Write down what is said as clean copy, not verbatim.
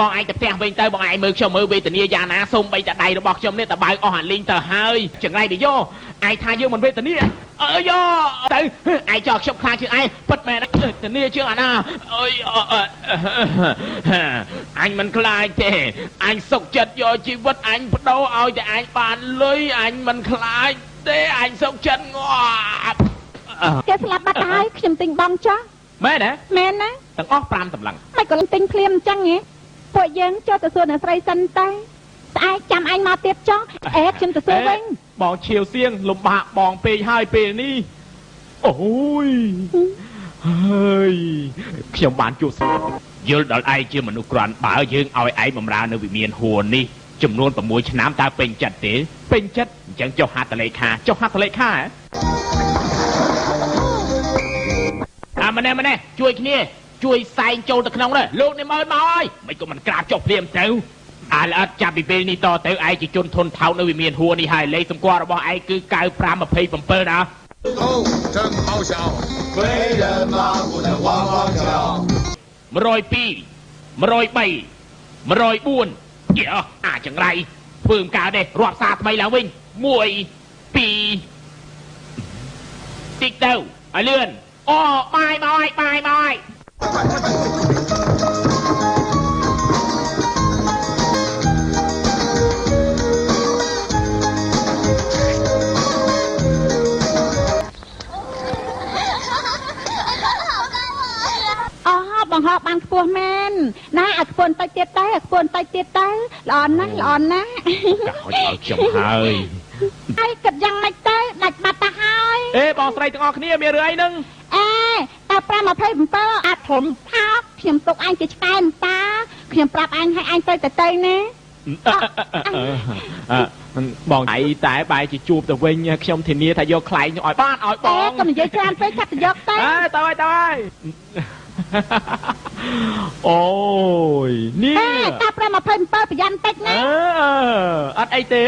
បងឯងទៅផ្ទះវិញទៅបងឯងមើលខ្ញុំមើលវេទនាយ៉ាងណាសូមបីតែដៃរបស់ខ្ញុំនេះតែបើកអស់អាលីងទៅហើយចង្រៃទៅយកឯងថាយើងមិនវេទនាអើយទៅឯងចោលខ្ញុំខ្លាចជាងឯងពិតមែនវេទនាជាងអាណាអើយអញមិនខ្លាចទេអញសុខចិត្តយកជីវិតអញបដូរឲ្យតែអញបានលុយអញមិនខ្លាចទេអញសុខចិត្តងាប់គេស្លាប់បាត់ហើយខ្ញុំទិញបងចោះមែនទេមែនណាទាំងអស់5តម្លឹងមិនក៏ទិញភ្លាមអញ្ចឹងហ៎ពួកយើងចូលទៅសួរអ្នកស្រីសិនទៅស្អែកចាំអញមកទៀតចុះខ្ញុំទៅសួរវិញបងឈៀវសៀងលំបាកបងពេកហើយពេលនេះអូយហើយខ្ញុំបានជួបយល់ដល់ឯងជាមនុស្សក្រាន់បើយើងឲ្យឯងបម្រើនៅវិមានហួរនេះចំនួន6ឆ្នាំតើពេញចិត្តទេពេញចិត្តអញ្ចឹងចុះហត្ថលេខាចុះហត្ថលេខាម្នេះជួយគ្នាជួយសែងចូលទៅក្នុងនេះលោកនេះមើលមកហើយមិនក៏មិនក្រាបចុះព្រាមទៅអាល្អិតចាប់ពីពេលនេះតទៅឯងជាជនធនថោកនៅវិមានហួរនេះហើយលេខសម្គាល់របស់ឯងគឺ9527ណា真好笑非人马不能汪汪叫102 103 104យេអាចង្រៃធ្វើមិនកើតទេរាប់សារថ្មីឡើងវិញ1 2តិចទៅឲ្យលឿនអូបាយអស់ហោបង្ហោបានខ្ពស់មែនណាឲ្យខ្ពស់បន្តិចទៀតទៅឲ្យខ្ពស់បន្តិចទៀតទៅល្អណាស់ឲ្យខ្ញុំហើយហើយគិតយ៉ាងម៉េចទៅដាច់បាត់ទៅហើយបងស្រីទាំងអស់គ្នាមានរឿងអីហ្នឹងតែ527អាធំថោកខ្ញុំទុកអញជាឆ្កែម្តាខ្ញុំប្រាប់អញឲ្យអញទៅណាបងឯងតែបែរជាជួបទៅវិញខ្ញុំធានាថាយកខ្លែងឲ្យបានឲ្យបងកុំនិយាយច្រើនពេកចាប់ទៅយកទៅទៅហើយអូយនេះតែ527ប្រយ័ត្នតិចណាអត់អីទេ